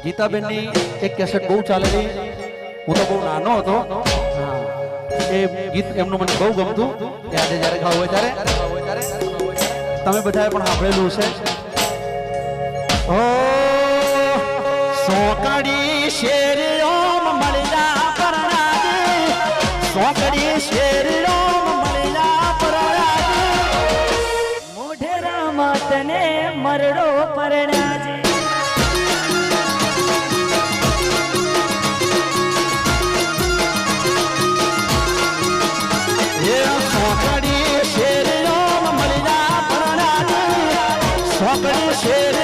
ગીતાબેન ની એક કેસેટ બહુ ચાલેલી, હું તો બહુ નાનો હતો, એ ગીત એમનું મને બહુ ગમતું, એ આજે જ્યારે ગાવું હોય ત્યારે તમે બધાએ પણ સાંભળેલું છે. ઓ સોકડી શેર ઓમ મળ્યા પરણાજી, સોકડી શેર ઓમ મળ્યા પરણાજી, મોઢેરામાં તને મરડો પરણાજી. સોકડી શેર ઓમ મળ્યા પરણાજી, સોકડી શેર